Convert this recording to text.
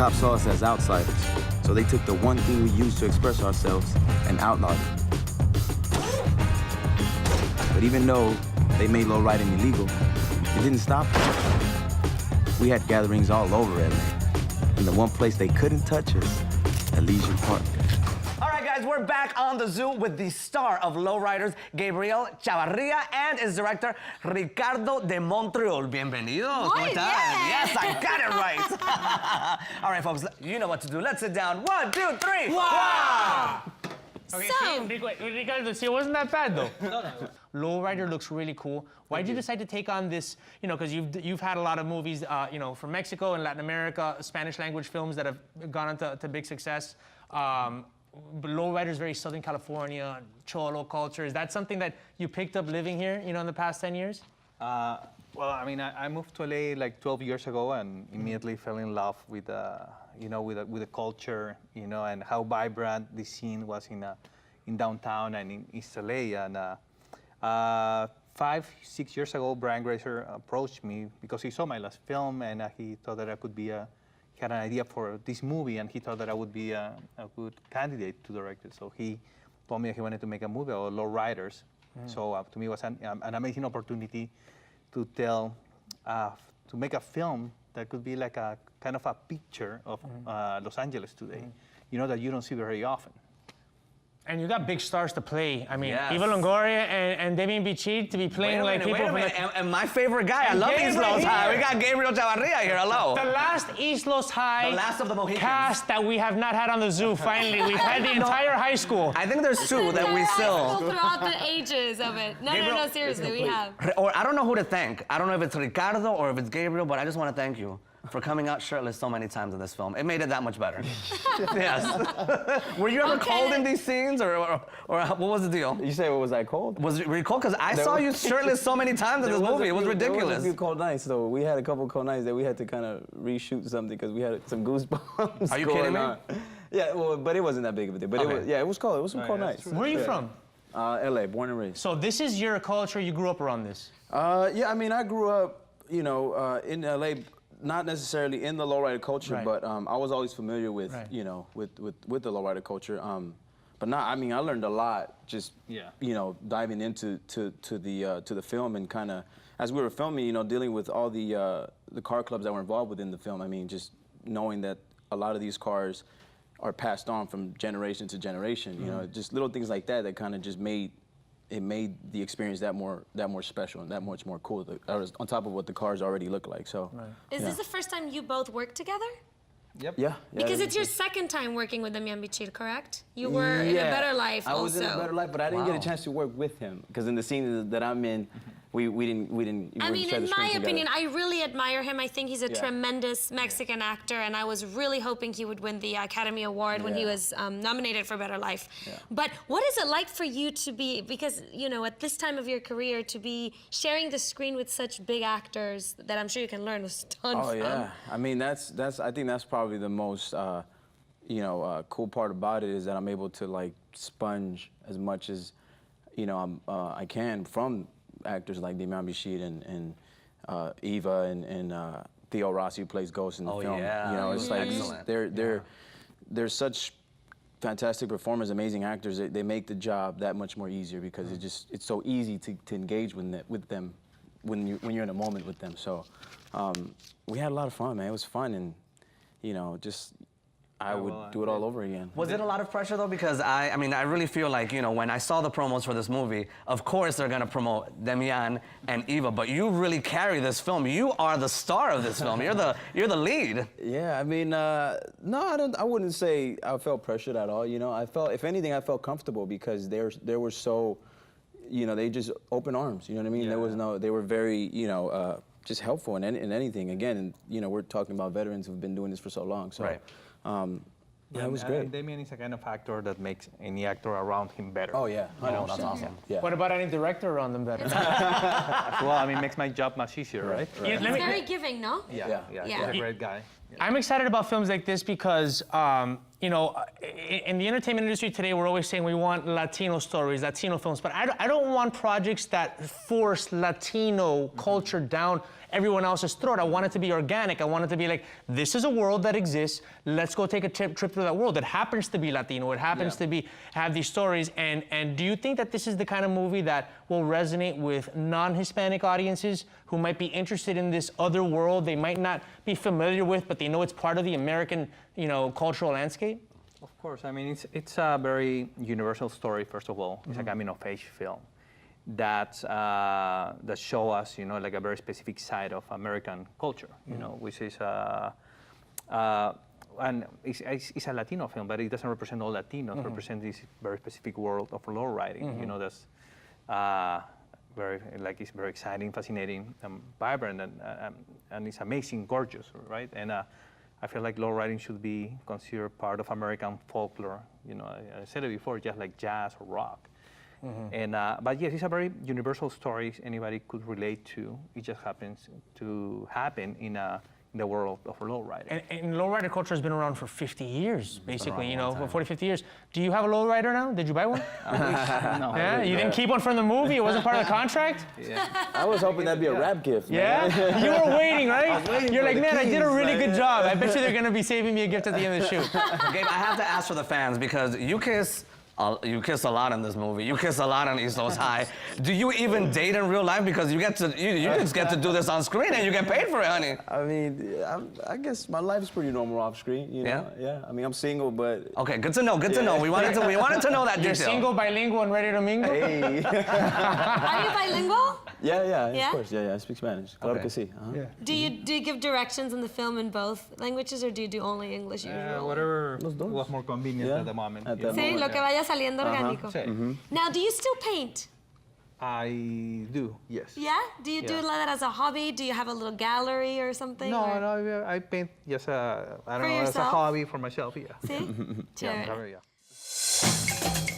cops saw us as outsiders, so they took the one thing we used to express ourselves and outlawed it. But even though they made lowriding illegal, it didn't stop us. We had gatherings all over LA, and the one place they couldn't touch us, at Leisure Park. All right, guys, we're back on the Zoo with the star of Lowriders, Gabriel Chavarria, and his director, Ricardo de Montreal. Bienvenidos. ¿Cómo están? Yes, I got it right. All right, folks, you know what to do. Let's sit down. 1, 2, 3. Wow! Okay, So- Ricardo, see, it wasn't that bad though. No. Lowrider looks really cool. Why did you decide to take on this? You know, because you've had a lot of movies, you know, from Mexico and Latin America, Spanish language films that have gone on to big success. Lowrider is very Southern California, Cholo culture. Is that something that you picked up living here, you know, in the past 10 years? Well, I mean, I moved to LA like 12 years ago and immediately fell in love with, you know, with the culture, you know, and how vibrant the scene was in downtown and in East LA. And 5, 6 years ago, Brian Grazer approached me because he saw my last film and he thought that I could be he had an idea for this movie and he thought that I would be a good candidate to direct it. So he told me that he wanted to make a movie about Lowriders. So to me, it was an amazing opportunity to tell, to make a film that could be like a kind of a picture of Los Angeles today, you know, that you don't see very often. And you got big stars to play. I mean, Yes. Eva Longoria and Damian Bichir to be playing like people from Wait a minute. And my favorite guy, I love East Los High. We got Gabriel Chavarria here. Hello. the last East Los High The last of the Mohicans. cast that we have not had on the Zoo. Finally, we've had the entire high school. I think there's 2 that we still. Throughout the ages of it. No, seriously, we have. Or I don't know who to thank. I don't know if it's Ricardo or if it's Gabriel, but I just want to thank you for coming out shirtless so many times in this film. It made it that much better. Yes. Were you ever cold in these scenes, or what was the deal? You say, what was I cold? Were you cold? Because I saw you shirtless so many times in this movie. It was There was ridiculous. a few cold nights, though. We had a couple cold nights that we had to kind of reshoot something because we had some goosebumps. Are you going kidding me? on. Yeah, well, but it wasn't that big of a deal. But Okay. it was, yeah, it was cold. It was some cold nights. Where are you from? LA, born and raised. So this is your culture. You grew up around this. Yeah, I mean, I grew up, you know, in LA, not necessarily in the lowrider culture, Right. but I was always familiar with, Right. you know, with the lowrider culture. But not, I mean, I learned a lot just, you know, diving into to the film and kind of, as we were filming, you know, dealing with all the car clubs that were involved within the film. I mean, just knowing that a lot of these cars are passed on from generation to generation, you know, just little things like that that kind of just made the experience that more special and that much more cool. On top of what the cars already look like. So, Is this the first time you both worked together? Yep. yeah. Because it's your second time working with Damian Bichir, correct? You were in A Better Life I also. was in A Better Life, but I didn't get a chance to work with him because in the scene that I'm in, we didn't. I mean, share the in screen my together. opinion, I really admire him. I think he's a tremendous Mexican actor, and I was really hoping he would win the Academy Award when he was nominated for Better Life. But what is it like for you to be, because, you know, at this time of your career, to be sharing the screen with such big actors that I'm sure you can learn a ton Oh from? yeah, I mean I think that's probably the most you know cool part about it is that I'm able to like sponge as much as you know I can from actors like Damian Bichir and Eva and Theo Rossi, who plays Ghost in the film. yeah. You know, it's like Excellent. they're such fantastic performers, amazing actors. They make the job that much more easier because it's so easy to engage with them when you're in a moment with them. So we had a lot of fun, man. It was fun, and you know, just I would do it all over again. Was it a lot of pressure though? Because I mean, I really feel like, you know, when I saw the promos for this movie, of course they're gonna promote Damian and Eva, but you really carry this film. You are the star of this film. You're the lead. Yeah, I mean, no, I wouldn't say I felt pressured at all. You know, I felt, if anything, I felt comfortable because they were so, you know, they just open arms. You know what I mean? There was no, they were very, you know, just helpful in anything. Again, and you know, we're talking about veterans who've been doing this for so long. So. Right. Yeah, it was great. And Damian is a kind of actor that makes any actor around him better. Oh yeah, Oh, that's awesome. Yeah. What about any director around them better? Well, I mean, makes my job much easier, right? Yeah, It's very giving, no? Yeah. He's a great guy. I'm excited about films like this because, you know, in the entertainment industry today, we're always saying we want Latino stories, Latino films, but I don't want projects that force Latino culture down everyone else's throat. I want it to be organic. I want it to be like, this is a world that exists. Let's go take a trip through that world. It happens to be Latino. It happens to have these stories. And do you think that this is the kind of movie that will resonate with non-Hispanic audiences who might be interested in this other world they might not be familiar with, but they know it's part of the American, you know, cultural landscape? Of course. I mean, it's a very universal story, first of all. It's a coming-of-age film that show us, you know, like a very specific side of American culture, you know, which is and it's a Latino film, but it doesn't represent all Latinos. It represents this very specific world of law writing. You know, that's it's very exciting, fascinating, vibrant, and it's amazing, gorgeous, right? And I feel like law writing should be considered part of American folklore. You know, I said it before, just like jazz or rock. And but yes, it's a very universal story anybody could relate to. It just happens to happen in the world of lowrider. And lowrider culture has been around for 50 years, basically, you know, for 40, 50 years. Do you have a lowrider now? Did you buy one? No. Yeah? You didn't keep one from the movie? It wasn't part of the contract? Yeah. I was hoping that'd be a rap gift. Yeah? Man. You were waiting, right? You're like, man, I did a really keys, good job. I bet you they're going to be saving me a gift at the end of the shoot. Gabe, I have to ask for the fans because you kiss a lot in this movie. You kiss a lot on East Coast High. Do you even date in real life? Because you just get to do this on screen and you get paid for it, honey. I mean, I guess my life is pretty normal off screen. You know? Yeah. I mean, I'm single, but. Okay, good to know. Good to know. We wanted to know that You're detail. single, bilingual, and ready to mingle? Hey. Are you bilingual? Yeah, Yeah? of course. Yeah, I speak Spanish. Claro que sí. Yeah. Do you give directions in the film in both languages, or do you do only English usually? Whatever was more convenient at the moment. At you know. that Sí, lo que vaya saliendo orgánico. Sí. Now, do you still paint? I do, yes. Yeah? Do you do that as a hobby? Do you have a little gallery or something? No, or? I paint just I don't For know, as a yourself? hobby for myself, yeah. See? Yeah, Chévere. yeah.